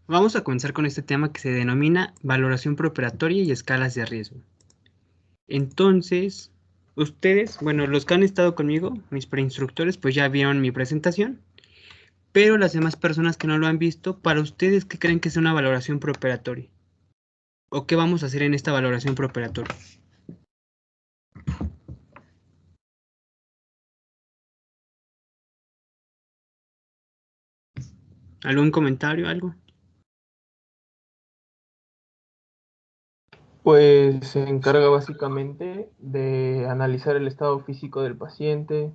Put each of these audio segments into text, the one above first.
Vamos a comenzar con este tema que se denomina valoración preoperatoria y escalas de riesgo. Entonces, ustedes, bueno, los que han estado conmigo, mis preinstructores, pues ya vieron mi presentación, pero las demás personas que no lo han visto, para ustedes, ¿qué creen que es una valoración preoperatoria? ¿O qué vamos a hacer en esta valoración preoperatoria? ¿Algún comentario, algo? Pues se encarga básicamente de analizar el estado físico del paciente,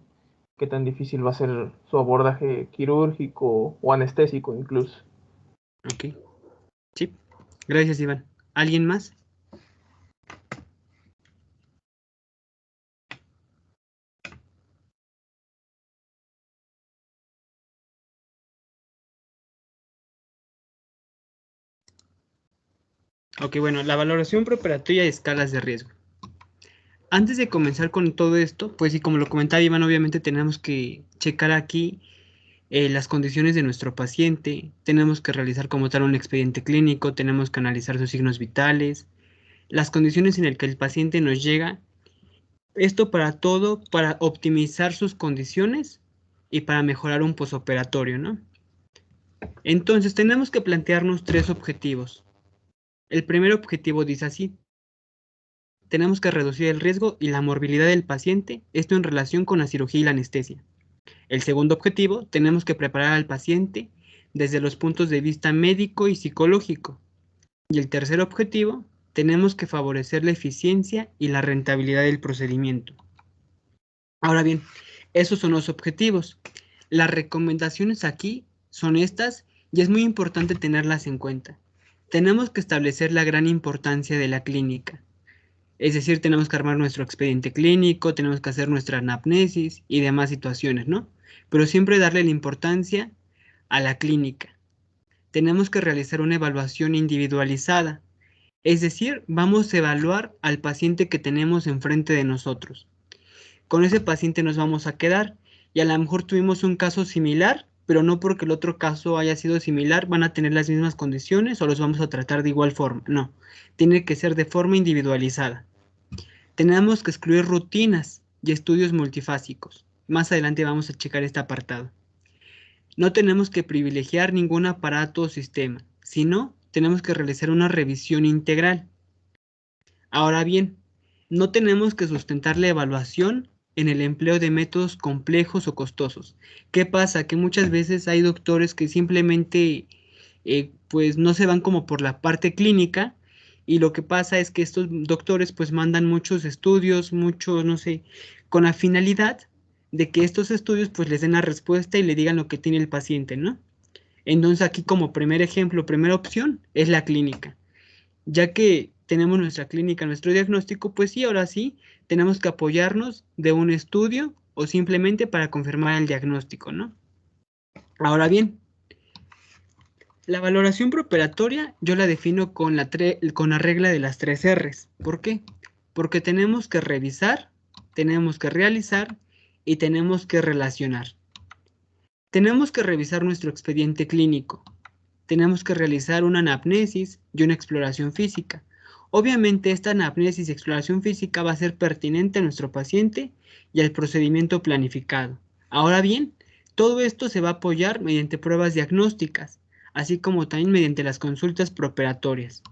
qué tan difícil va a ser su abordaje quirúrgico o anestésico incluso. Ok, sí. Gracias, Iván. ¿Alguien más? Ok, bueno, la valoración preoperatoria y escalas de riesgo. Antes de comenzar con todo esto, pues sí, como lo comentaba Iván, obviamente tenemos que checar aquí las condiciones de nuestro paciente, tenemos que realizar como tal un expediente clínico, tenemos que analizar sus signos vitales, las condiciones en las que el paciente nos llega, esto para todo, para optimizar sus condiciones y para mejorar un posoperatorio, ¿no? Entonces tenemos que plantearnos tres objetivos. El primer objetivo dice así: tenemos que reducir el riesgo y la morbilidad del paciente, esto en relación con la cirugía y la anestesia. El segundo objetivo, tenemos que preparar al paciente desde los puntos de vista médico y psicológico. Y el tercer objetivo, tenemos que favorecer la eficiencia y la rentabilidad del procedimiento. Ahora bien, esos son los objetivos. Las recomendaciones aquí son estas y es muy importante tenerlas en cuenta. Tenemos que establecer la gran importancia de la clínica. Es decir, tenemos que armar nuestro expediente clínico, tenemos que hacer nuestra anamnesis y demás situaciones, ¿no? Pero siempre darle la importancia a la clínica. Tenemos que realizar una evaluación individualizada. Es decir, vamos a evaluar al paciente que tenemos enfrente de nosotros. Con ese paciente nos vamos a quedar y a lo mejor tuvimos un caso similar, pero no porque el otro caso haya sido similar van a tener las mismas condiciones o los vamos a tratar de igual forma. No, tiene que ser de forma individualizada. Tenemos que excluir rutinas y estudios multifásicos. Más adelante vamos a checar este apartado. No tenemos que privilegiar ningún aparato o sistema, sino tenemos que realizar una revisión integral. Ahora bien, no tenemos que sustentar la evaluación en el empleo de métodos complejos o costosos. ¿Qué pasa? Que muchas veces hay doctores que simplemente pues no se van como por la parte clínica y lo que pasa es que estos doctores pues mandan muchos estudios, muchos, no sé, con la finalidad de que estos estudios pues les den la respuesta y le digan lo que tiene el paciente, ¿no? Entonces aquí como primer ejemplo, primera opción es la clínica. Ya que tenemos nuestra clínica, nuestro diagnóstico, pues sí, ahora sí, tenemos que apoyarnos de un estudio o simplemente para confirmar el diagnóstico, ¿no? Ahora bien, la valoración preoperatoria yo la defino con la regla de las 3 R's. ¿Por qué? Porque tenemos que revisar, tenemos que realizar y tenemos que relacionar. Tenemos que revisar nuestro expediente clínico. Tenemos que realizar una anamnesis y una exploración física. Obviamente esta anamnesis y exploración física va a ser pertinente a nuestro paciente y al procedimiento planificado. Ahora bien, todo esto se va a apoyar mediante pruebas diagnósticas, así como también mediante las consultas preoperatorias.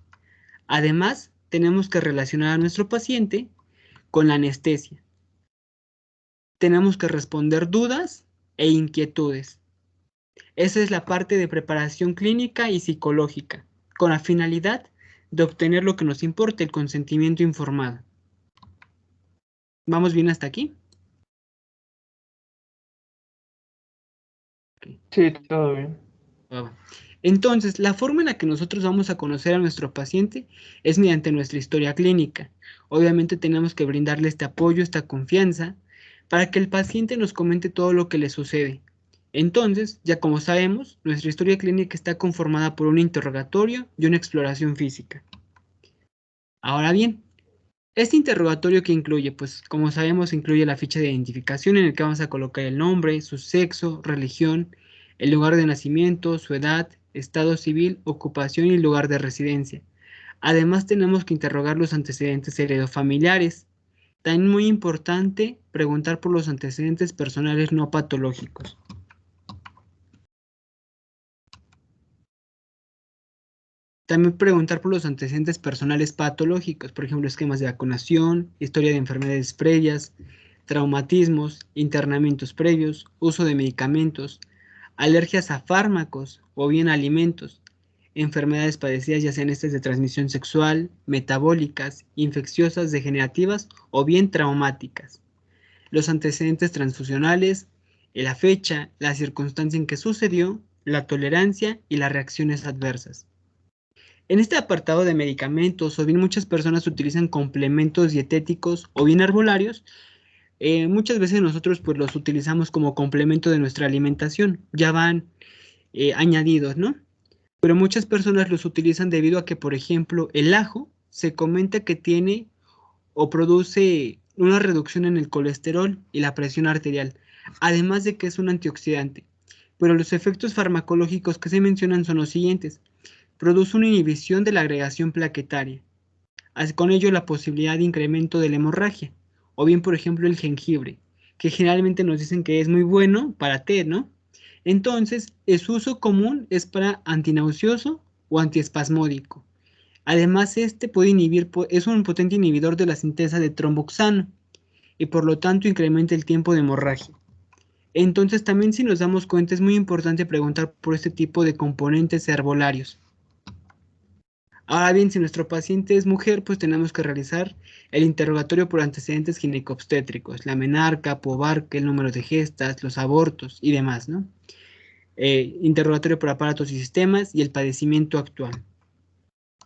Además, tenemos que relacionar a nuestro paciente con la anestesia. Tenemos que responder dudas e inquietudes. Esa es la parte de preparación clínica y psicológica, con la finalidad de obtener lo que nos importa, el consentimiento informado. ¿Vamos bien hasta aquí? Okay. Sí, todo bien. Entonces, la forma en la que nosotros vamos a conocer a nuestro paciente es mediante nuestra historia clínica. Obviamente tenemos que brindarle este apoyo, esta confianza, para que el paciente nos comente todo lo que le sucede. Entonces, ya como sabemos, nuestra historia clínica está conformada por un interrogatorio y una exploración física. Ahora bien, este interrogatorio que incluye, pues como sabemos, incluye la ficha de identificación en el que vamos a colocar el nombre, su sexo, religión, el lugar de nacimiento, su edad, estado civil, ocupación y lugar de residencia. Además, tenemos que interrogar los antecedentes heredofamiliares. También muy importante preguntar por los antecedentes personales no patológicos. También preguntar por los antecedentes personales patológicos, por ejemplo, esquemas de vacunación, historia de enfermedades previas, traumatismos, internamientos previos, uso de medicamentos, alergias a fármacos o bien alimentos, enfermedades padecidas ya sean estas de transmisión sexual, metabólicas, infecciosas, degenerativas o bien traumáticas, los antecedentes transfusionales, la fecha, la circunstancia en que sucedió, la tolerancia y las reacciones adversas. En este apartado de medicamentos, o bien muchas personas utilizan complementos dietéticos o bien herbolarios, muchas veces nosotros pues los utilizamos como complemento de nuestra alimentación, ya van añadidos, ¿no? Pero muchas personas los utilizan debido a que, por ejemplo, el ajo se comenta que tiene o produce una reducción en el colesterol y la presión arterial, además de que es un antioxidante. Pero los efectos farmacológicos que se mencionan son los siguientes. Produce una inhibición de la agregación plaquetaria, así con ello la posibilidad de incremento de la hemorragia, o bien por ejemplo el jengibre, que generalmente nos dicen que es muy bueno para té, ¿no? Entonces, su uso común es para antinauseoso o antiespasmódico. Además, este puede inhibir, es un potente inhibidor de la sintesa de tromboxano y por lo tanto incrementa el tiempo de hemorragia. Entonces, también si nos damos cuenta es muy importante preguntar por este tipo de componentes herbolarios. Ahora bien, si nuestro paciente es mujer, pues tenemos que realizar el interrogatorio por antecedentes ginecobstétricos, la menarca, pobarca, el número de gestas, los abortos y demás, ¿no? Interrogatorio por aparatos y sistemas y el padecimiento actual.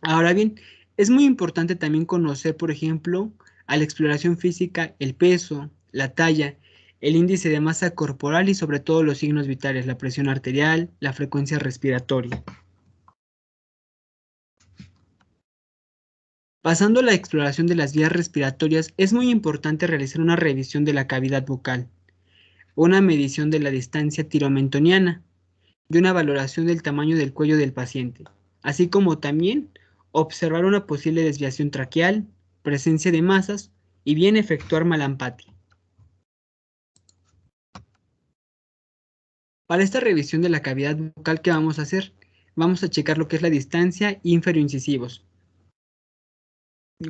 Ahora bien, es muy importante también conocer, por ejemplo, a la exploración física, el peso, la talla, el índice de masa corporal y sobre todo los signos vitales, la presión arterial, la frecuencia respiratoria. Pasando a la exploración de las vías respiratorias, es muy importante realizar una revisión de la cavidad bucal, una medición de la distancia tiromentoniana y una valoración del tamaño del cuello del paciente, así como también observar una posible desviación traqueal, presencia de masas y bien efectuar malampatía. Para esta revisión de la cavidad bucal, ¿qué vamos a hacer? Vamos a checar lo que es la distancia inferoincisivos.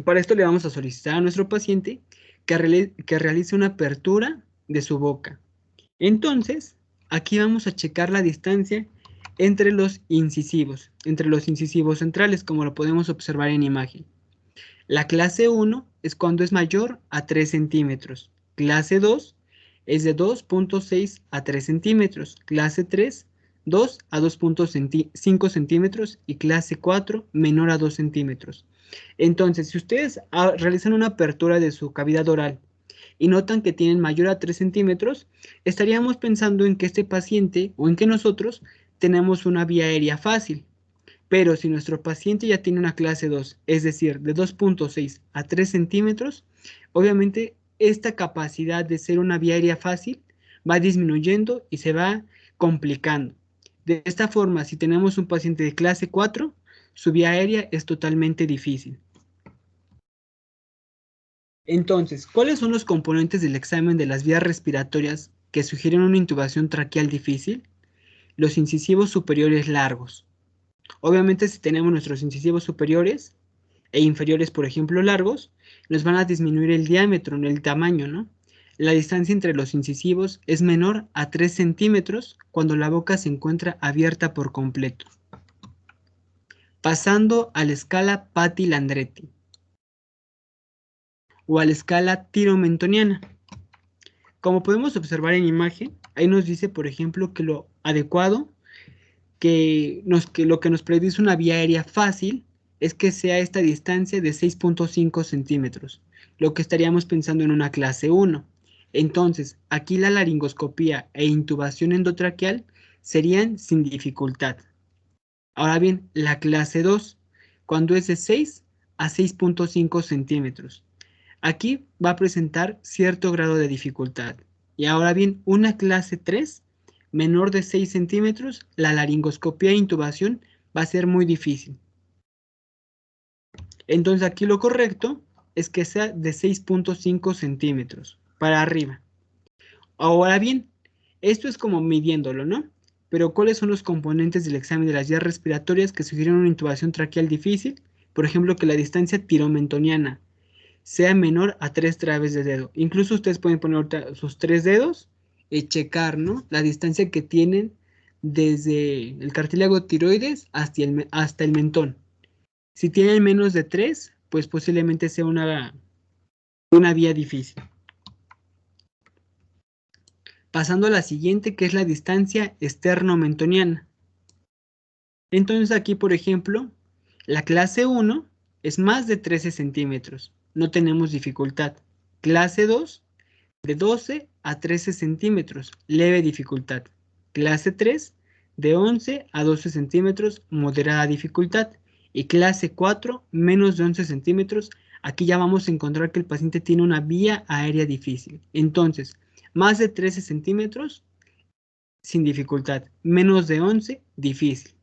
Para esto le vamos a solicitar a nuestro paciente que realice una apertura de su boca. Entonces, aquí vamos a checar la distancia entre los incisivos centrales, como lo podemos observar en imagen. La clase 1 es cuando es mayor a 3 centímetros. Clase 2 es de 2.6 a 3 centímetros. Clase 3, 2 a 2.5 centímetros. Y clase 4, menor a 2 centímetros. Entonces, si ustedes realizan una apertura de su cavidad oral y notan que tienen mayor a 3 centímetros, estaríamos pensando en que este paciente o en que nosotros tenemos una vía aérea fácil. Pero si nuestro paciente ya tiene una clase 2, es decir, de 2.6 a 3 centímetros, obviamente esta capacidad de ser una vía aérea fácil va disminuyendo y se va complicando. De esta forma, si tenemos un paciente de clase 4, su vía aérea es totalmente difícil. Entonces, ¿cuáles son los componentes del examen de las vías respiratorias que sugieren una intubación traqueal difícil? Los incisivos superiores largos. Obviamente, si tenemos nuestros incisivos superiores e inferiores, por ejemplo, largos, nos van a disminuir el diámetro, no el tamaño, ¿no? La distancia entre los incisivos es menor a 3 centímetros cuando la boca se encuentra abierta por completo. Pasando a la escala Patti-Landretti o a la escala tiromentoniana. Como podemos observar en imagen, ahí nos dice, por ejemplo, que lo adecuado, que lo que nos predice una vía aérea fácil es que sea esta distancia de 6.5 centímetros, lo que estaríamos pensando en una clase 1. Entonces, aquí la laringoscopía e intubación endotraqueal serían sin dificultad. Ahora bien, la clase 2, cuando es de 6 a 6.5 centímetros. Aquí va a presentar cierto grado de dificultad. Y ahora bien, una clase 3, menor de 6 centímetros, la laringoscopía e intubación va a ser muy difícil. Entonces aquí lo correcto es que sea de 6.5 centímetros para arriba. Ahora bien, esto es como midiéndolo, ¿no? Pero ¿cuáles son los componentes del examen de las vías respiratorias que sugieren una intubación traqueal difícil? Por ejemplo, que la distancia tiromentoniana sea menor a 3 traves de dedo. Incluso ustedes pueden poner sus 3 dedos y checar, ¿no? La distancia que tienen desde el cartílago tiroides hasta el mentón. Si tienen menos de 3, pues posiblemente sea una vía difícil. Pasando a la siguiente, que es la distancia esternomentoniana. Entonces aquí, por ejemplo, la clase 1 es más de 13 centímetros. No tenemos dificultad. Clase 2, de 12 a 13 centímetros. Leve dificultad. Clase 3, de 11 a 12 centímetros. Moderada dificultad. Y clase 4, menos de 11 centímetros. Aquí ya vamos a encontrar que el paciente tiene una vía aérea difícil. Entonces, más de 13 centímetros, sin dificultad. Menos de 11, difícil.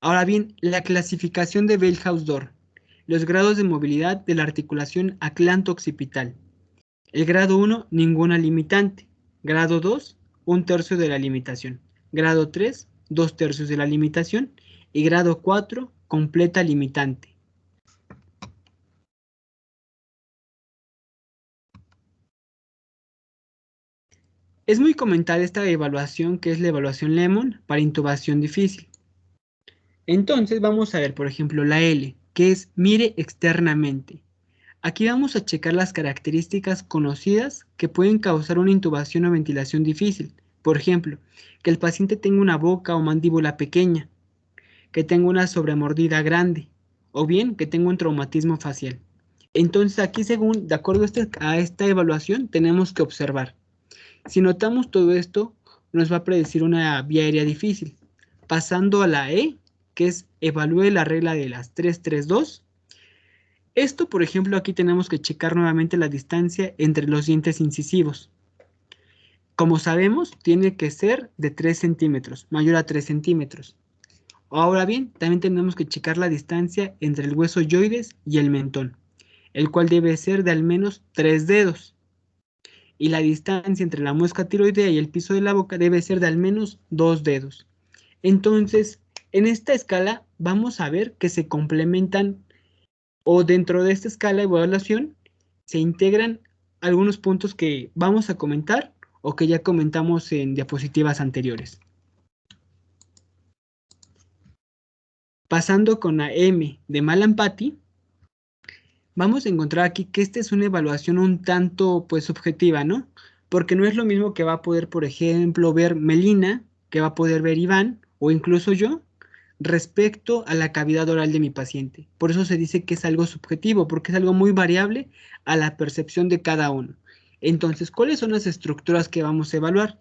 Ahora bien, la clasificación de Bellhaus-Dor. Los grados de movilidad de la articulación aclanto-occipital. El grado 1, ninguna limitante. Grado 2, un tercio de la limitación. Grado 3, 2/3 de la limitación. Y grado 4, completa limitante. Es muy comentada esta evaluación, que es la evaluación Lemon para intubación difícil. Entonces vamos a ver, por ejemplo, la L, que es mire externamente. Aquí vamos a checar las características conocidas que pueden causar una intubación o ventilación difícil. Por ejemplo, que el paciente tenga una boca o mandíbula pequeña, que tenga una sobremordida grande, o bien que tenga un traumatismo facial. Entonces aquí, de acuerdo a esta evaluación, tenemos que observar. Si notamos todo esto, nos va a predecir una vía aérea difícil. Pasando a la E, que es evalúe la regla de las 3-3-2. Esto, por ejemplo, aquí tenemos que checar nuevamente la distancia entre los dientes incisivos. Como sabemos, tiene que ser de 3 centímetros, mayor a 3 centímetros. Ahora bien, también tenemos que checar la distancia entre el hueso yoides y el mentón, el cual debe ser de al menos 3 dedos. Y la distancia entre la muesca tiroidea y el piso de la boca debe ser de al menos 2 dedos. Entonces, en esta escala vamos a ver que se complementan, o dentro de esta escala de evaluación se integran algunos puntos que vamos a comentar o que ya comentamos en diapositivas anteriores. Pasando con la M de Mallampati, vamos a encontrar aquí que esta es una evaluación un tanto pues subjetiva, ¿no? Porque no es lo mismo que va a poder, por ejemplo, ver Melina, que va a poder ver Iván o incluso yo, respecto a la cavidad oral de mi paciente. Por eso se dice que es algo subjetivo, porque es algo muy variable a la percepción de cada uno. Entonces, ¿cuáles son las estructuras que vamos a evaluar?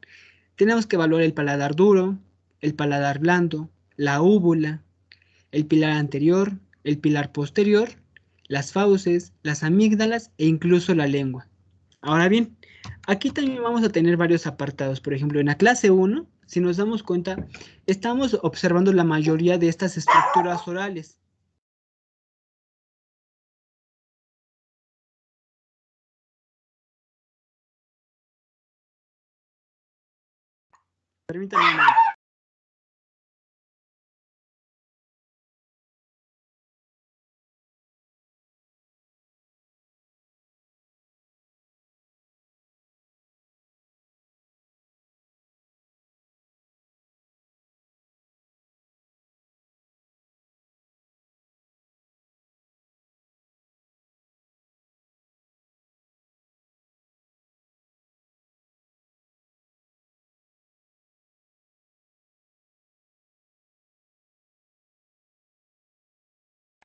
Tenemos que evaluar el paladar duro, el paladar blando, la úvula, el pilar anterior, el pilar posterior, las fauces, las amígdalas e incluso la lengua. Ahora bien, aquí también vamos a tener varios apartados. Por ejemplo, en la clase 1, si nos damos cuenta, estamos observando la mayoría de estas estructuras orales. Permítanme un momento.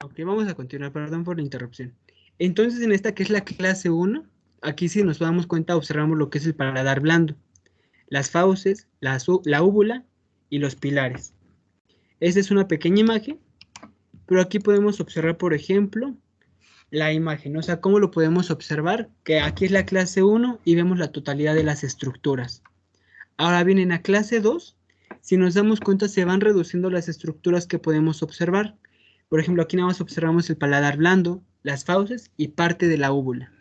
Ok, vamos a continuar, perdón por la interrupción. Entonces, en esta que es la clase 1, aquí si nos damos cuenta, observamos lo que es el paladar blando, las fauces, la úvula y los pilares. Esta es una pequeña imagen, pero aquí podemos observar, por ejemplo, la imagen, ¿no? O sea, ¿cómo lo podemos observar? Que aquí es la clase 1 y vemos la totalidad de las estructuras. Ahora bien, en la clase 2, si nos damos cuenta, se van reduciendo las estructuras que podemos observar. Por ejemplo, aquí nada más observamos el paladar blando, las fauces y parte de la úvula.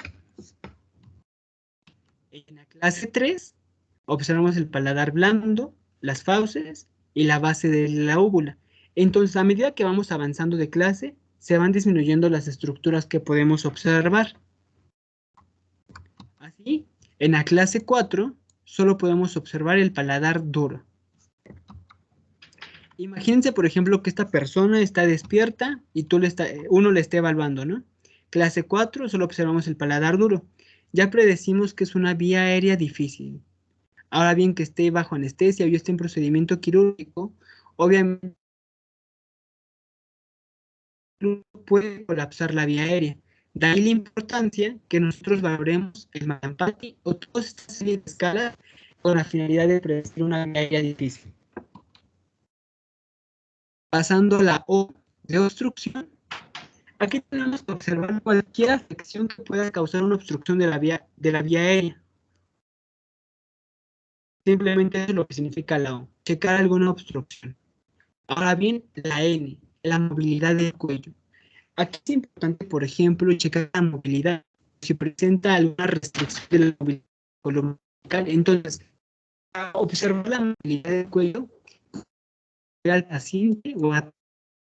En la clase 3, observamos el paladar blando, las fauces y la base de la úvula. Entonces, a medida que vamos avanzando de clase, se van disminuyendo las estructuras que podemos observar. Así, en la clase 4, solo podemos observar el paladar duro. Imagínense, por ejemplo, que esta persona está despierta y uno le está evaluando, ¿no? Clase 4, solo observamos el paladar duro. Ya predecimos que es una vía aérea difícil. Ahora bien, que esté bajo anestesia o esté en procedimiento quirúrgico, obviamente puede colapsar la vía aérea. De ahí la importancia que nosotros valoremos el Mallampati o toda esta serie de escalas con la finalidad de predecir una vía aérea difícil. Pasando a la O de obstrucción, aquí tenemos que observar cualquier afección que pueda causar una obstrucción de la vía aérea. Simplemente eso es lo que significa la O, checar alguna obstrucción. Ahora bien, la N, la movilidad del cuello. Aquí es importante, por ejemplo, checar la movilidad. Si presenta alguna restricción de la movilidad columnar, entonces, observar la movilidad del cuello al paciente o a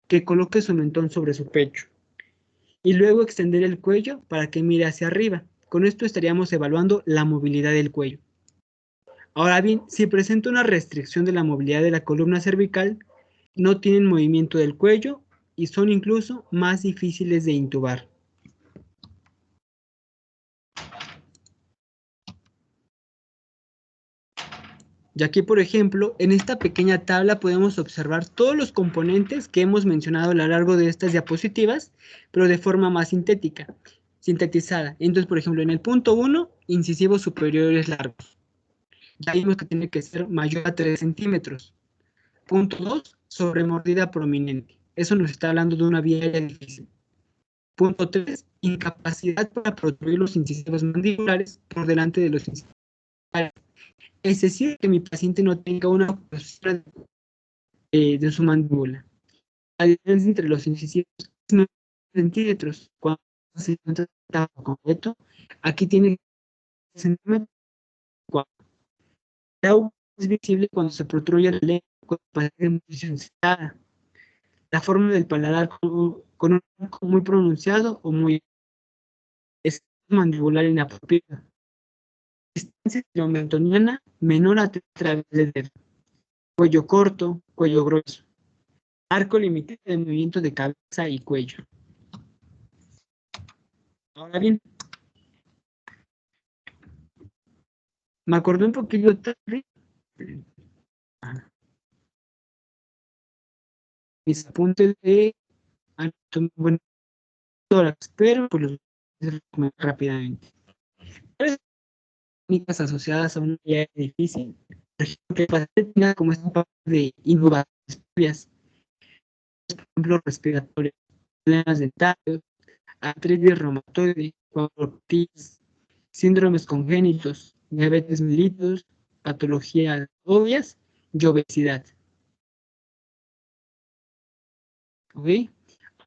que coloque su mentón sobre su pecho. Y luego extender el cuello para que mire hacia arriba. Con esto estaríamos evaluando la movilidad del cuello. Ahora bien, si presenta una restricción de la movilidad de la columna cervical, no tienen movimiento del cuello y son incluso más difíciles de intubar. Y aquí, por ejemplo, en esta pequeña tabla podemos observar todos los componentes que hemos mencionado a lo largo de estas diapositivas, pero de forma más sintetizada. Entonces, por ejemplo, en el punto 1, incisivos superiores largos. Ya vimos que tiene que ser mayor a 3 centímetros. Punto 2, sobremordida prominente. Eso nos está hablando de una vía aérea difícil. Punto 3, incapacidad para producir los incisivos mandibulares por delante de los incisivos. Es decir, que mi paciente no tenga una postura de su mandíbula. La diferencia entre los incisivos es 9 centímetros. Cuando se está completo, aquí tiene centímetros. Es visible cuando se protruye la lengua con el paciente en posición sentada. La forma del paladar con un arco muy pronunciado o muy mandibular inapropiada. Distancia mentoniana menor a 3 través del dedo. Cuello corto, cuello grueso. Arco limitado de movimiento de cabeza y cuello. Ahora bien, me acordé un poquillo tarde. Mis apuntes de anatomía, bueno, pero pues los voy a resumir rápidamente. Tres técnicas asociadas a una vía difícil. Por ejemplo, que el paciente tenga como esta parte de innovaciones previas, por ejemplo, respiratorios, problemas dentarios, artritis reumatoide, coagulopatía, síndromes congénitos, diabetes mellitus, patologías obvias y obesidad. ¿Ok?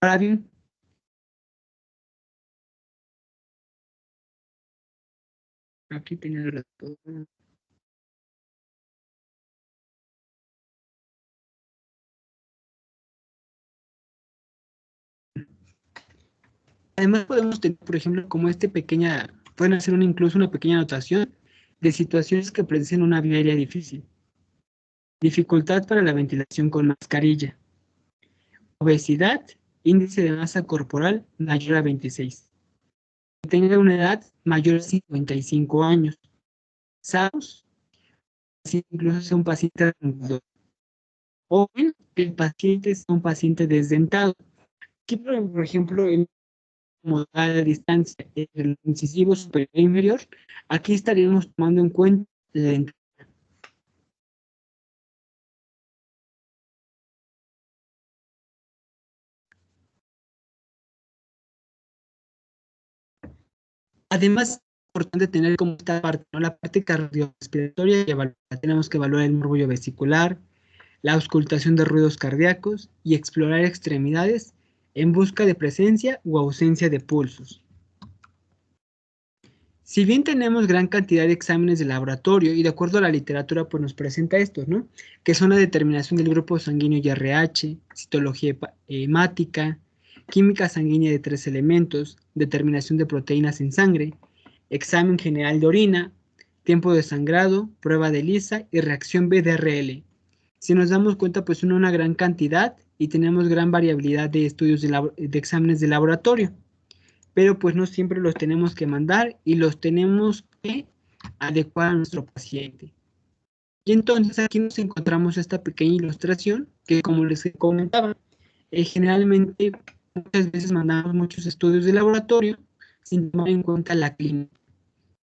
Ahora bien, aquí tenía el retorno. Además podemos tener, por ejemplo, como pueden hacer incluso una pequeña anotación de situaciones que predicen una vía aérea difícil. Dificultad para la ventilación con mascarilla. Obesidad, índice de masa corporal mayor a 26. Que tenga una edad mayor a 55 años. SARS, incluso sea un paciente o bien que el paciente sea un paciente desdentado. Aquí, por ejemplo, en modal distancia entre el incisivo superior e inferior, aquí estaríamos tomando en cuenta la Además, es importante tener como esta parte, ¿no? La parte cardiorrespiratoria y evaluar. Tenemos que evaluar el murmullo vesicular, la auscultación de ruidos cardíacos y explorar extremidades en busca de presencia o ausencia de pulsos. Si bien tenemos gran cantidad de exámenes de laboratorio y de acuerdo a la literatura pues nos presenta estos, ¿no? Que son la determinación del grupo sanguíneo y RH, citología hemática, química sanguínea de 3 elementos, determinación de proteínas en sangre, examen general de orina, tiempo de sangrado, prueba de ELISA y reacción BDRL. Si nos damos cuenta pues son una gran cantidad y tenemos gran variabilidad de estudios de exámenes de laboratorio, pero pues no siempre los tenemos que mandar y los tenemos que adecuar a nuestro paciente. Y entonces aquí nos encontramos esta pequeña ilustración que, como les comentaba, generalmente muchas veces mandamos muchos estudios de laboratorio sin tomar en cuenta la clínica.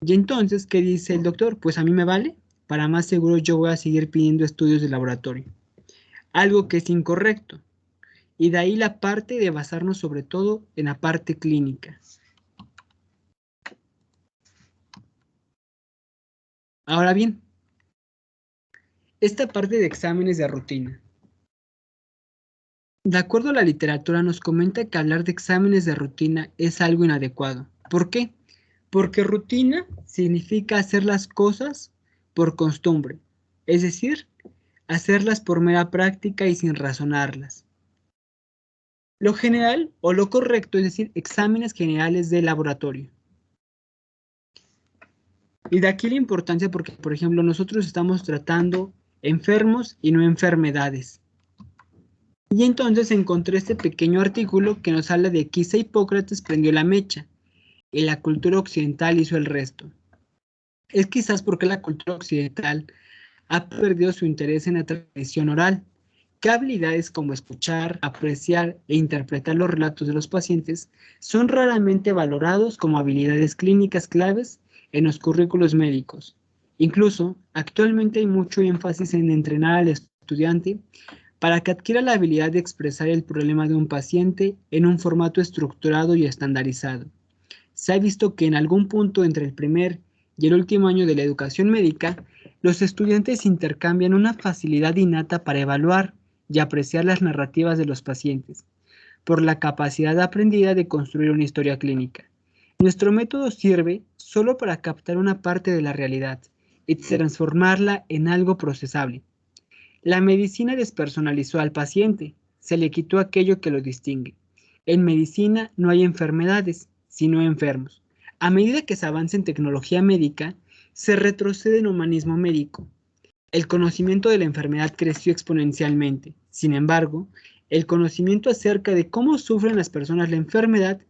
Y entonces, ¿qué dice el doctor? Pues a mí me vale, para más seguro yo voy a seguir pidiendo estudios de laboratorio. Algo que es incorrecto. Y de ahí la parte de basarnos sobre todo en la parte clínica. Ahora bien, esta parte de exámenes de rutina. De acuerdo a la literatura nos comenta que hablar de exámenes de rutina es algo inadecuado. ¿Por qué? Porque rutina significa hacer las cosas por costumbre, es decir, hacerlas por mera práctica y sin razonarlas. Lo general o lo correcto es decir, exámenes generales de laboratorio. Y de aquí la importancia porque, por ejemplo, nosotros estamos tratando enfermos y no enfermedades. Y entonces encontré este pequeño artículo que nos habla de quizá Hipócrates prendió la mecha y la cultura occidental hizo el resto. Es quizás porque la cultura occidental ha perdido su interés en la tradición oral. ¿Qué habilidades como escuchar, apreciar e interpretar los relatos de los pacientes son raramente valorados como habilidades clínicas claves en los currículos médicos? Incluso, actualmente hay mucho énfasis en entrenar al estudiante para que adquiera la habilidad de expresar el problema de un paciente en un formato estructurado y estandarizado. Se ha visto que en algún punto entre el primer y el último año de la educación médica, los estudiantes intercambian una facilidad innata para evaluar y apreciar las narrativas de los pacientes, por la capacidad aprendida de construir una historia clínica. Nuestro método sirve solo para captar una parte de la realidad y transformarla en algo procesable. La medicina despersonalizó al paciente, se le quitó aquello que lo distingue. En medicina no hay enfermedades, sino enfermos. A medida que se avanza en tecnología médica, se retrocede en humanismo médico. El conocimiento de la enfermedad creció exponencialmente. Sin embargo, el conocimiento acerca de cómo sufren las personas la enfermedad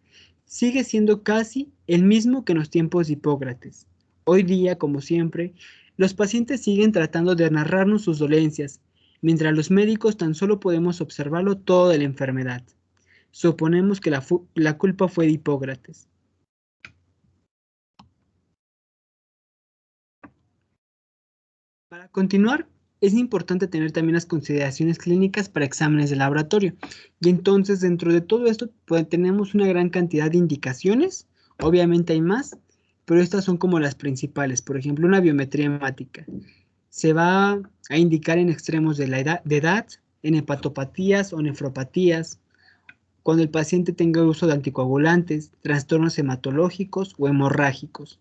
sigue siendo casi el mismo que en los tiempos de Hipócrates. Hoy día, como siempre, los pacientes siguen tratando de narrarnos sus dolencias, mientras los médicos tan solo podemos observarlo todo de la enfermedad. Suponemos que la culpa fue de Hipócrates. Para continuar, es importante tener también las consideraciones clínicas para exámenes de laboratorio. Y entonces, dentro de todo esto, pues, tenemos una gran cantidad de indicaciones. Obviamente hay más, pero estas son como las principales. Por ejemplo, una biometría hemática. Se va a indicar en extremos de edad, en hepatopatías o nefropatías, cuando el paciente tenga uso de anticoagulantes, trastornos hematológicos o hemorrágicos,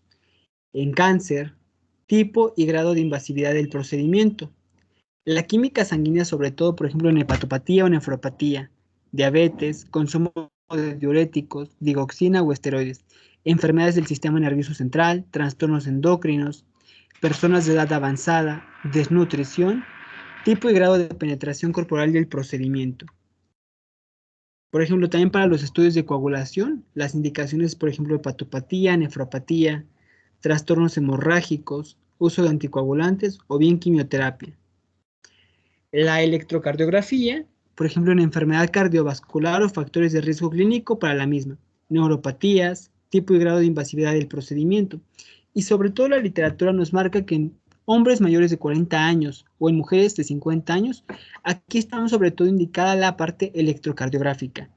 en cáncer, tipo y grado de invasividad del procedimiento. La química sanguínea, sobre todo, por ejemplo, en hepatopatía o nefropatía, diabetes, consumo de diuréticos, digoxina o esteroides, enfermedades del sistema nervioso central, trastornos endocrinos, personas de edad avanzada, desnutrición, tipo y grado de penetración corporal del procedimiento. Por ejemplo, también para los estudios de coagulación, las indicaciones, por ejemplo, hepatopatía, nefropatía, trastornos hemorrágicos, uso de anticoagulantes o bien quimioterapia. La electrocardiografía, por ejemplo, en enfermedad cardiovascular o factores de riesgo clínico para la misma, neuropatías, tipo y grado de invasividad del procedimiento. Y sobre todo la literatura nos marca que en hombres mayores de 40 años o en mujeres de 50 años, aquí estamos sobre todo indicada la parte electrocardiográfica.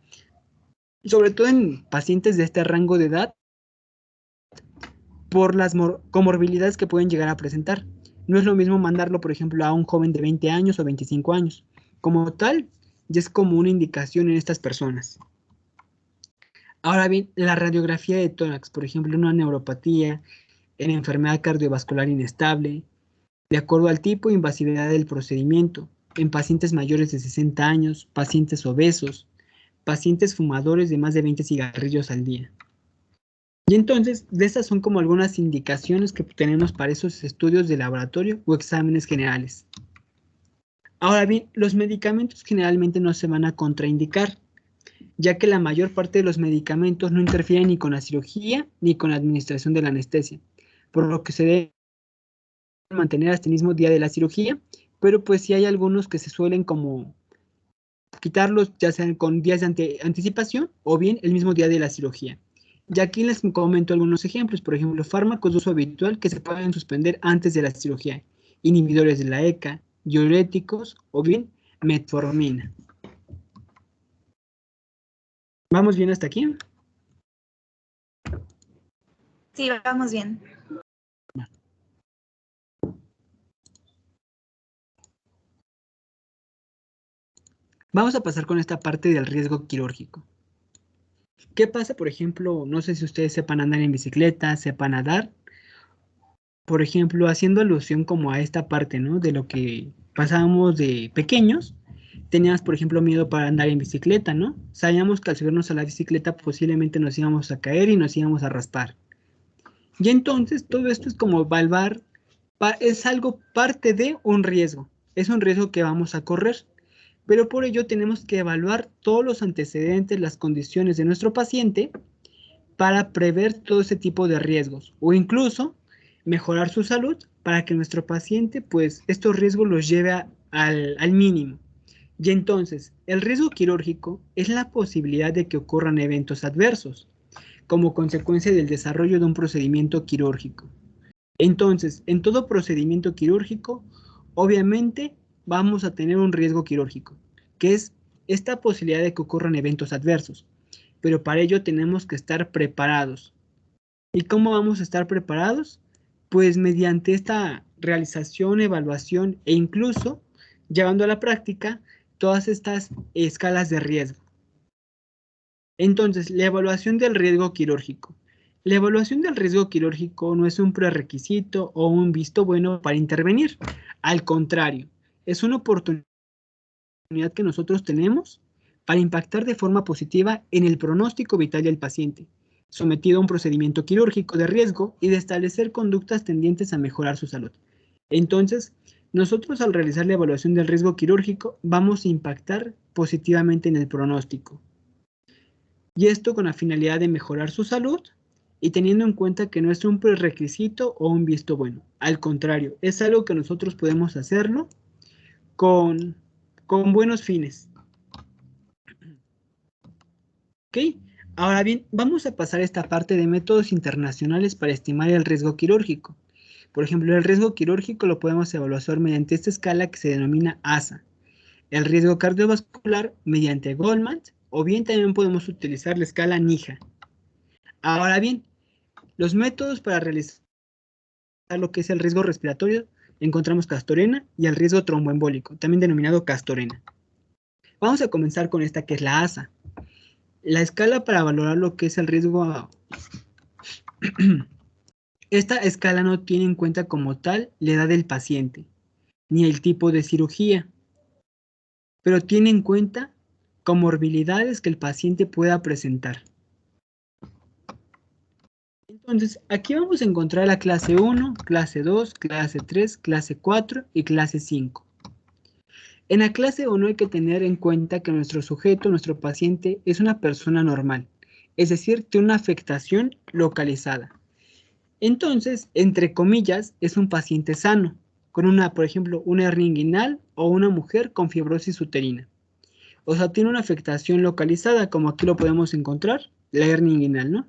Sobre todo en pacientes de este rango de edad, por las comorbilidades que pueden llegar a presentar. No es lo mismo mandarlo, por ejemplo, a un joven de 20 años o 25 años. Como tal, ya es como una indicación en estas personas. Ahora bien, la radiografía de tórax, por ejemplo, en una neuropatía, en enfermedad cardiovascular inestable, de acuerdo al tipo e invasividad del procedimiento, en pacientes mayores de 60 años, pacientes obesos, pacientes fumadores de más de 20 cigarrillos al día. Y entonces, de estas son como algunas indicaciones que tenemos para esos estudios de laboratorio o exámenes generales. Ahora bien, los medicamentos generalmente no se van a contraindicar, ya que la mayor parte de los medicamentos no interfieren ni con la cirugía ni con la administración de la anestesia, por lo que se debe mantener hasta el mismo día de la cirugía, pero pues sí hay algunos que se suelen como quitarlos ya sean con días de anticipación o bien el mismo día de la cirugía. Y aquí les comento algunos ejemplos, por ejemplo, fármacos de uso habitual que se pueden suspender antes de la cirugía, inhibidores de la ECA, diuréticos o bien metformina. ¿Vamos bien hasta aquí? Sí, vamos bien. Vamos a pasar con esta parte del riesgo quirúrgico. ¿Qué pasa, por ejemplo? No sé si ustedes sepan andar en bicicleta, sepan nadar. Por ejemplo, haciendo alusión como a esta parte, ¿no? De lo que pasábamos de pequeños, teníamos, por ejemplo, miedo para andar en bicicleta, ¿no? Sabíamos que al subirnos a la bicicleta posiblemente nos íbamos a caer y nos íbamos a raspar. Y entonces todo esto es como evaluar, es algo parte de un riesgo, es un riesgo que vamos a correr, pero por ello tenemos que evaluar todos los antecedentes, las condiciones de nuestro paciente para prever todo ese tipo de riesgos o incluso mejorar su salud para que nuestro paciente pues estos riesgos los lleve al mínimo. Y entonces, el riesgo quirúrgico es la posibilidad de que ocurran eventos adversos como consecuencia del desarrollo de un procedimiento quirúrgico. Entonces, en todo procedimiento quirúrgico, obviamente vamos a tener un riesgo quirúrgico, que es esta posibilidad de que ocurran eventos adversos, pero para ello tenemos que estar preparados. ¿Y cómo vamos a estar preparados? Pues mediante esta realización, evaluación e incluso llevando a la práctica todas estas escalas de riesgo. Entonces, la evaluación del riesgo quirúrgico. La evaluación del riesgo quirúrgico no es un prerequisito o un visto bueno para intervenir. Al contrario, es una oportunidad que nosotros tenemos para impactar de forma positiva en el pronóstico vital del paciente, sometido a un procedimiento quirúrgico de riesgo y de establecer conductas tendientes a mejorar su salud. Entonces, nosotros al realizar la evaluación del riesgo quirúrgico vamos a impactar positivamente en el pronóstico. Y esto con la finalidad de mejorar su salud y teniendo en cuenta que no es un prerequisito o un visto bueno. Al contrario, es algo que nosotros podemos hacerlo con buenos fines. ¿Ok? Ahora bien, vamos a pasar a esta parte de métodos internacionales para estimar el riesgo quirúrgico. Por ejemplo, el riesgo quirúrgico lo podemos evaluar mediante esta escala que se denomina ASA. El riesgo cardiovascular mediante Goldman, o bien también podemos utilizar la escala NIJA. Ahora bien, los métodos para realizar lo que es el riesgo respiratorio, encontramos Castorena y el riesgo tromboembólico, también denominado Castorena. Vamos a comenzar con esta que es la ASA. La escala para valorar lo que es el riesgo. Esta escala no tiene en cuenta como tal la edad del paciente, ni el tipo de cirugía, pero tiene en cuenta comorbilidades que el paciente pueda presentar. Entonces, aquí vamos a encontrar la clase 1, clase 2, clase 3, clase 4 y clase 5. En la clase 1 hay que tener en cuenta que nuestro sujeto, nuestro paciente, es una persona normal, es decir, tiene una afectación localizada. Entonces, entre comillas, es un paciente sano, con una, por ejemplo, una hernia inguinal o una mujer con fibrosis uterina. O sea, tiene una afectación localizada, como aquí lo podemos encontrar, la hernia inguinal, ¿no?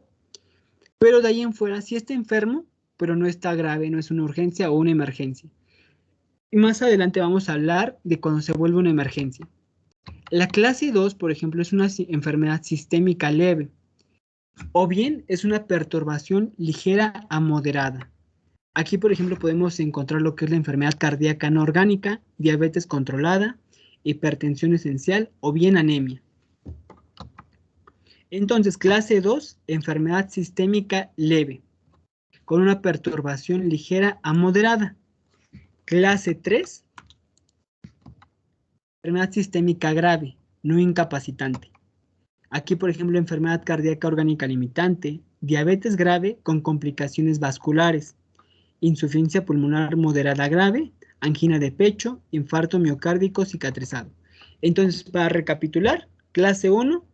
Pero de ahí en fuera, sí está enfermo, pero no está grave, no es una urgencia o una emergencia. Y más adelante vamos a hablar de cuando se vuelve una emergencia. La clase 2, por ejemplo, es una enfermedad sistémica leve. o bien es una perturbación ligera a moderada. Aquí, por ejemplo, podemos encontrar lo que es la enfermedad cardíaca no orgánica, diabetes controlada, hipertensión esencial o bien anemia. Entonces, clase 2, enfermedad sistémica leve, con una perturbación ligera a moderada. Clase 3, enfermedad sistémica grave, no incapacitante. Aquí, por ejemplo, enfermedad cardíaca orgánica limitante, diabetes grave con complicaciones vasculares, insuficiencia pulmonar moderada grave, angina de pecho, infarto miocárdico cicatrizado. Entonces, para recapitular, clase 1,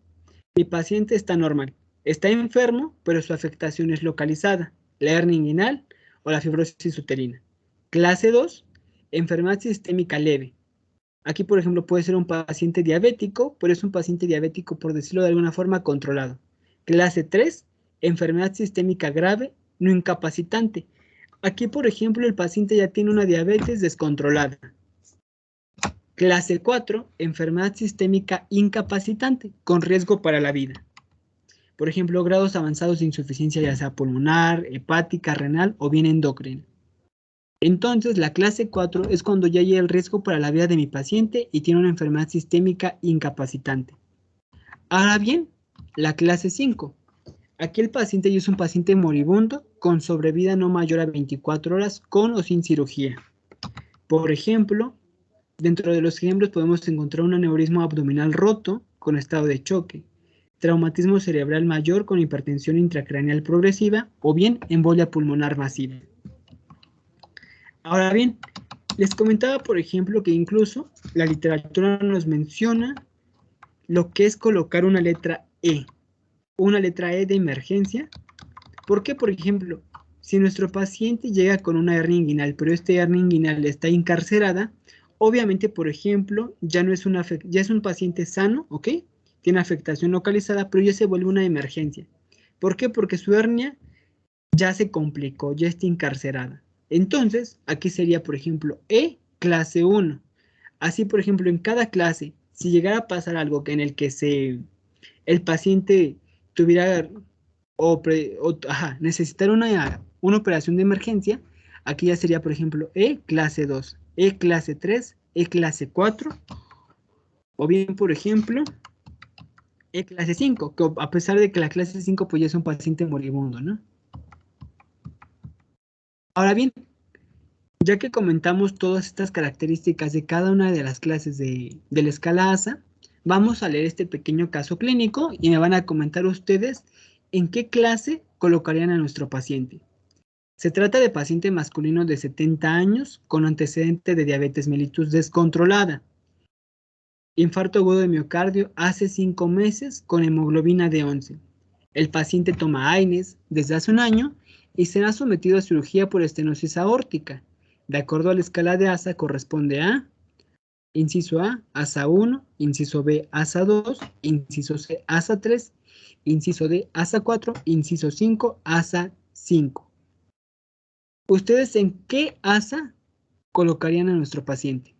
mi paciente está normal. Está enfermo, pero su afectación es localizada, la hernia inguinal o la fibrosis uterina. Clase 2, enfermedad sistémica leve. Aquí, por ejemplo, puede ser un paciente diabético, pero es un paciente diabético, por decirlo de alguna forma, controlado. Clase 3, enfermedad sistémica grave, no incapacitante. Aquí, por ejemplo, el paciente ya tiene una diabetes descontrolada. Clase 4, enfermedad sistémica incapacitante, con riesgo para la vida. Por ejemplo, grados avanzados de insuficiencia ya sea pulmonar, hepática, renal o bien endocrina. Entonces, la clase 4 es cuando ya hay el riesgo para la vida de mi paciente y tiene una enfermedad sistémica incapacitante. Ahora bien, la clase 5. Aquí el paciente ya es un paciente moribundo con sobrevida no mayor a 24 horas con o sin cirugía. Por ejemplo, dentro de los ejemplos podemos encontrar un aneurisma abdominal roto con estado de choque, traumatismo cerebral mayor con hipertensión intracraneal progresiva o bien embolia pulmonar masiva. Ahora bien, les comentaba, por ejemplo, que incluso la literatura nos menciona lo que es colocar una letra E de emergencia. ¿Por qué? Por ejemplo, si nuestro paciente llega con una hernia inguinal, pero esta hernia inguinal está encarcerada, obviamente, por ejemplo, ya es un paciente sano, ¿ok? Tiene afectación localizada, pero ya se vuelve una emergencia. ¿Por qué? Porque su hernia ya se complicó, ya está encarcerada. Entonces, aquí sería, por ejemplo, E clase 1. Así, por ejemplo, en cada clase, si llegara a pasar algo en el que el paciente tuviera necesitar una operación de emergencia, aquí ya sería, por ejemplo, E clase 2, E clase 3, E clase 4, o bien, por ejemplo, E clase 5, que a pesar de que la clase 5 pues ya es un paciente moribundo, ¿no? Ahora bien, ya que comentamos todas estas características de cada una de las clases de la escala ASA, vamos a leer este pequeño caso clínico y me van a comentar ustedes en qué clase colocarían a nuestro paciente. Se trata de paciente masculino de 70 años con antecedente de diabetes mellitus descontrolada, infarto agudo de miocardio hace 5 meses con hemoglobina de 11. El paciente toma AINES desde hace un año y será sometido a cirugía por estenosis aórtica. De acuerdo a la escala de ASA corresponde a inciso A, ASA 1, inciso B, ASA 2, inciso C, ASA 3, inciso D, ASA 4, inciso 5, ASA 5. ¿Ustedes en qué ASA colocarían a nuestro paciente?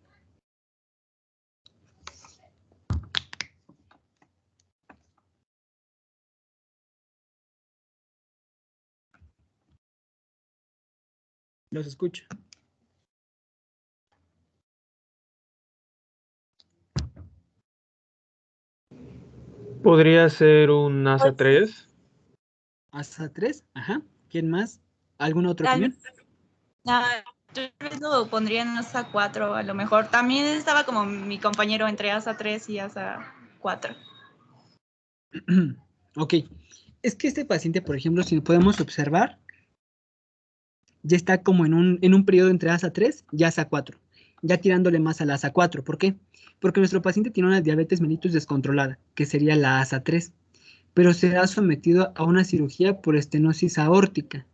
Los escucho. Podría ser un ASA 3. ASA 3, ajá. ¿Quién más? ¿Alguna otra Tal opinión? vez lo pondría en ASA 4, a lo mejor. También estaba como mi compañero entre ASA 3 y ASA 4. Ok. Es que este paciente, por ejemplo, si podemos observar, ya está como en un periodo entre ASA 3 y ASA 4, ya tirándole más a la ASA 4. ¿Por qué? Porque nuestro paciente tiene una diabetes mellitus descontrolada, que sería la ASA 3, pero será sometido a una cirugía por estenosis aórtica.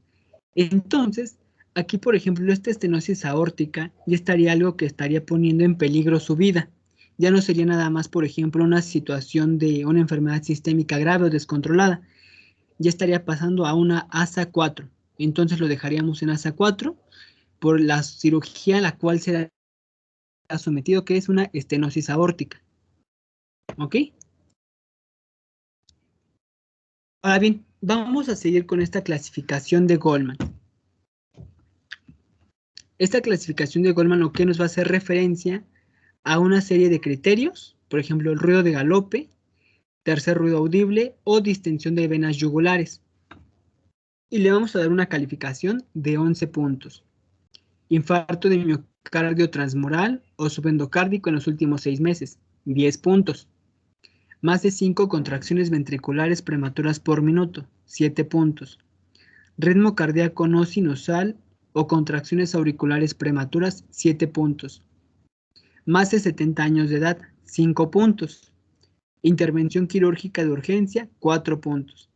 Entonces, aquí, por ejemplo, esta estenosis aórtica ya estaría algo que estaría poniendo en peligro su vida. Ya no sería nada más, por ejemplo, una situación de una enfermedad sistémica grave o descontrolada, ya estaría pasando a una ASA 4. Entonces lo dejaríamos en ASA 4 por la cirugía a la cual será sometido, que es una estenosis aórtica. ¿Ok? Ahora bien, vamos a seguir con esta clasificación de Goldman. Esta clasificación de Goldman lo que nos va a hacer referencia a una serie de criterios, por ejemplo, el ruido de galope, tercer ruido audible o distensión de venas yugulares. Y le vamos a dar una calificación de 11 puntos. Infarto de miocardio transmural o subendocárdico en los últimos 6 meses, 10 puntos. Más de 5 contracciones ventriculares prematuras por minuto, 7 puntos. Ritmo cardíaco no sinusal o contracciones auriculares prematuras, 7 puntos. Más de 70 años de edad, 5 puntos. Intervención quirúrgica de urgencia, 4 puntos.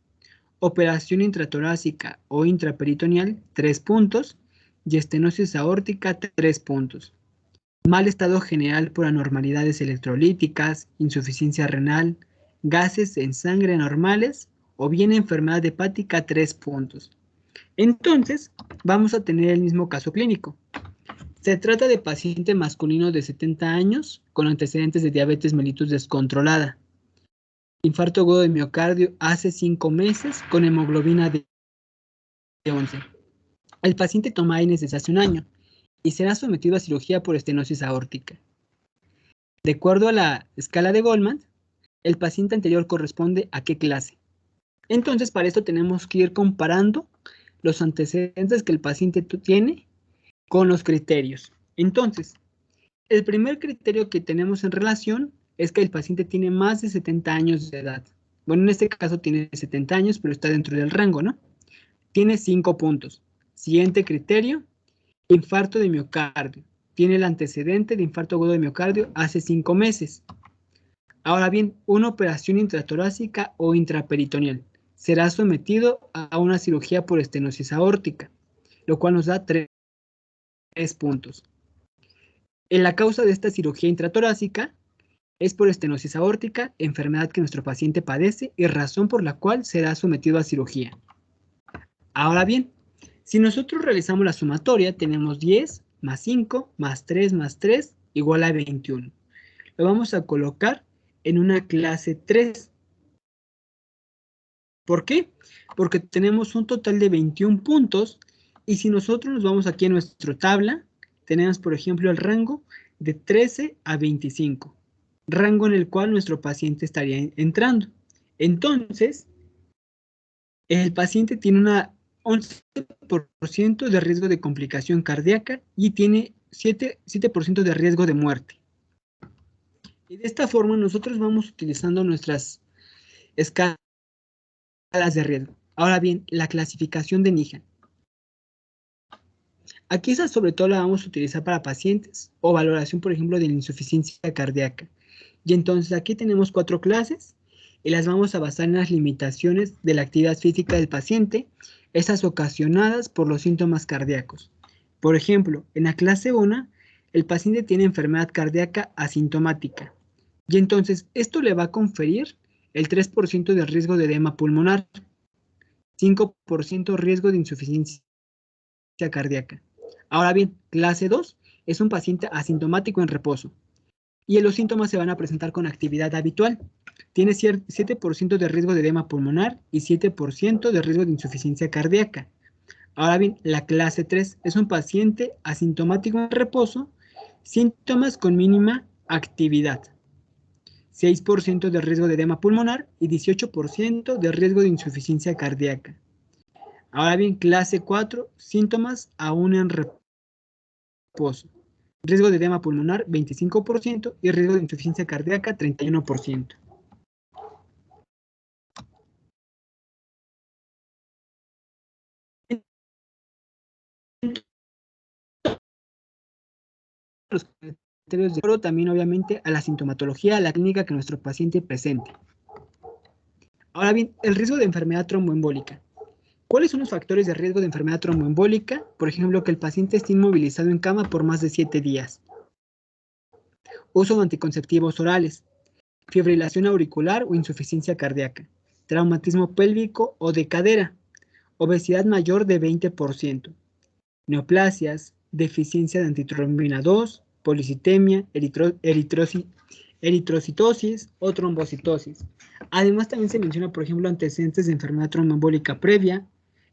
Operación intratorácica o intraperitoneal, 3 puntos. Y estenosis aórtica, 3 puntos. Mal estado general por anormalidades electrolíticas, insuficiencia renal, gases en sangre normales o bien enfermedad hepática, 3 puntos. Entonces, vamos a tener el mismo caso clínico. Se trata de paciente masculino de 70 años con antecedentes de diabetes mellitus descontrolada. Infarto agudo de miocardio hace 5 meses con hemoglobina de 11. El paciente toma AINES desde hace un año y será sometido a cirugía por estenosis aórtica. De acuerdo a la escala de Goldman, el paciente anterior corresponde a qué clase. Entonces, para esto tenemos que ir comparando los antecedentes que el paciente tiene con los criterios. Entonces, el primer criterio que tenemos en relación es que el paciente tiene más de 70 años de edad. Bueno, en este caso tiene 70 años, pero está dentro del rango, ¿no? Tiene 5 puntos. Siguiente criterio, infarto de miocardio. Tiene el antecedente de infarto agudo de miocardio hace 5 meses. Ahora bien, una operación intratorácica o intraperitoneal. Será sometido a una cirugía por estenosis aórtica, lo cual nos da 3 puntos. En la causa de esta cirugía intratorácica es por estenosis aórtica, enfermedad que nuestro paciente padece y razón por la cual será sometido a cirugía. Ahora bien, si nosotros realizamos la sumatoria, tenemos 10 más 5 más 3 más 3 igual a 21. Lo vamos a colocar en una clase 3. ¿Por qué? Porque tenemos un total de 21 puntos y si nosotros nos vamos aquí a nuestra tabla, tenemos por ejemplo el rango de 13 a 25, rango en el cual nuestro paciente estaría entrando. Entonces, el paciente tiene una 11% de riesgo de complicación cardíaca y tiene 7% de riesgo de muerte. Y de esta forma nosotros vamos utilizando nuestras escalas de riesgo. Ahora bien, la clasificación de NIHAN. Aquí esa sobre todo la vamos a utilizar para pacientes o valoración, por ejemplo, de la insuficiencia cardíaca. Y entonces aquí tenemos 4 clases y las vamos a basar en las limitaciones de la actividad física del paciente, esas ocasionadas por los síntomas cardíacos. Por ejemplo, en la clase 1, el paciente tiene enfermedad cardíaca asintomática. Y entonces esto le va a conferir el 3% de riesgo de edema pulmonar, 5% riesgo de insuficiencia cardíaca. Ahora bien, clase 2 es un paciente asintomático en reposo y los síntomas se van a presentar con actividad habitual. Tiene 7% de riesgo de edema pulmonar y 7% de riesgo de insuficiencia cardíaca. Ahora bien, la clase 3 es un paciente asintomático en reposo, síntomas con mínima actividad. 6% de riesgo de edema pulmonar y 18% de riesgo de insuficiencia cardíaca. Ahora bien, clase 4, síntomas aún en reposo. Riesgo de edema pulmonar 25% y riesgo de insuficiencia cardíaca 31%. Los criterios de oro también obviamente a la sintomatología, a la clínica que nuestro paciente presente. Ahora bien, el riesgo de enfermedad tromboembólica. ¿Cuáles son los factores de riesgo de enfermedad tromboembólica? Por ejemplo, que el paciente esté inmovilizado en cama por más de 7 días. Uso de anticonceptivos orales, fibrilación auricular o insuficiencia cardíaca, traumatismo pélvico o de cadera, obesidad mayor de 20%, neoplasias, deficiencia de antitrombina 2, policitemia, eritrocitosis o trombocitosis. Además, también se menciona, por ejemplo, antecedentes de enfermedad tromboembólica previa,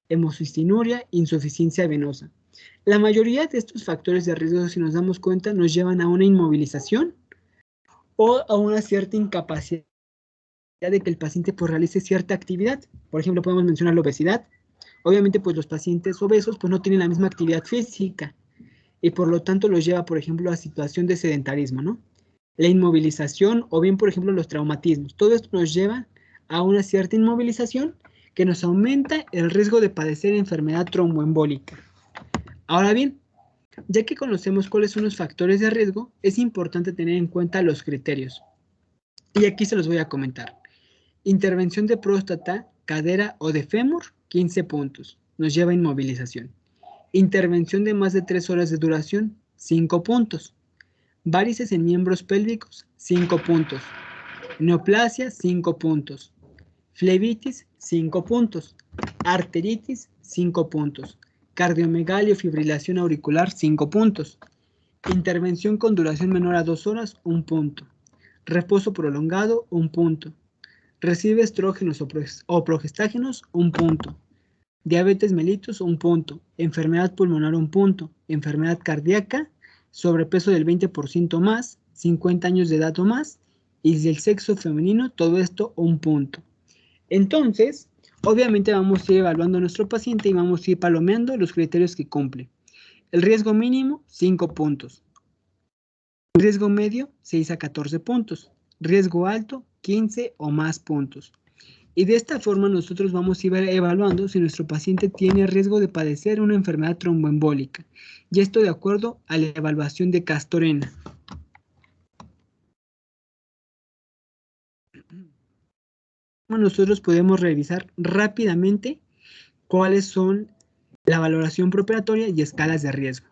hemocistinuria, insuficiencia venosa. La mayoría de estos factores de riesgo, si nos damos cuenta, nos llevan a una inmovilización o a una cierta incapacidad de que el paciente pues realice cierta actividad. Por ejemplo, podemos mencionar la obesidad. Obviamente, pues los pacientes obesos pues no tienen la misma actividad física y por lo tanto los lleva, por ejemplo, a situación de sedentarismo, ¿no? La inmovilización o bien, por ejemplo, los traumatismos. Todo esto nos lleva a una cierta inmovilización que nos aumenta el riesgo de padecer enfermedad tromboembólica. Ahora bien, ya que conocemos cuáles son los factores de riesgo, es importante tener en cuenta los criterios. Y aquí se los voy a comentar. Intervención de próstata, cadera o de fémur, 15 puntos. Nos lleva a inmovilización. Intervención de más de 3 horas de duración, 5 puntos. Varices en miembros pélvicos, 5 puntos. Neoplasia, 5 puntos. Flebitis, 5 puntos. Arteritis, 5 puntos. Cardiomegalia o fibrilación auricular, 5 puntos. Intervención con duración menor a 2 horas, 1 punto. Reposo prolongado, 1 punto. Recibe estrógenos o progestágenos, 1 punto. Diabetes mellitus, 1 punto. Enfermedad pulmonar, 1 punto. Enfermedad cardíaca, sobrepeso del 20% más, 50 años de edad o más, y del sexo femenino, todo esto 1 punto. Entonces, obviamente vamos a ir evaluando a nuestro paciente y vamos a ir palomeando los criterios que cumple. El riesgo mínimo, 5 puntos. Riesgo medio, 6 a 14 puntos. Riesgo alto, 15 o más puntos. Y de esta forma nosotros vamos a ir evaluando si nuestro paciente tiene riesgo de padecer una enfermedad tromboembólica. Y esto de acuerdo a la evaluación de Castorena. Nosotros podemos revisar rápidamente cuáles son la valoración preoperatoria y escalas de riesgo.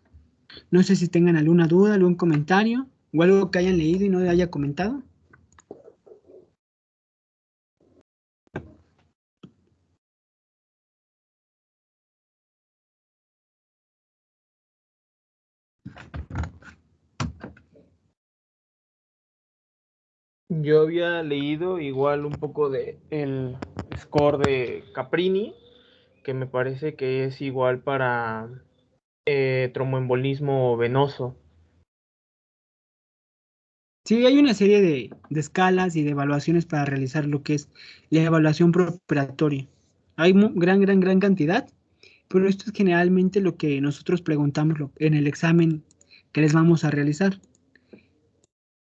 No sé si tengan alguna duda, algún comentario o algo que hayan leído y no haya comentado. Yo había leído igual un poco de el score de Caprini, que me parece que es igual para tromboembolismo venoso. Sí, hay una serie de escalas y de evaluaciones para realizar lo que es la evaluación preoperatoria. Hay gran cantidad, pero esto es generalmente lo que nosotros preguntamos en el examen que les vamos a realizar.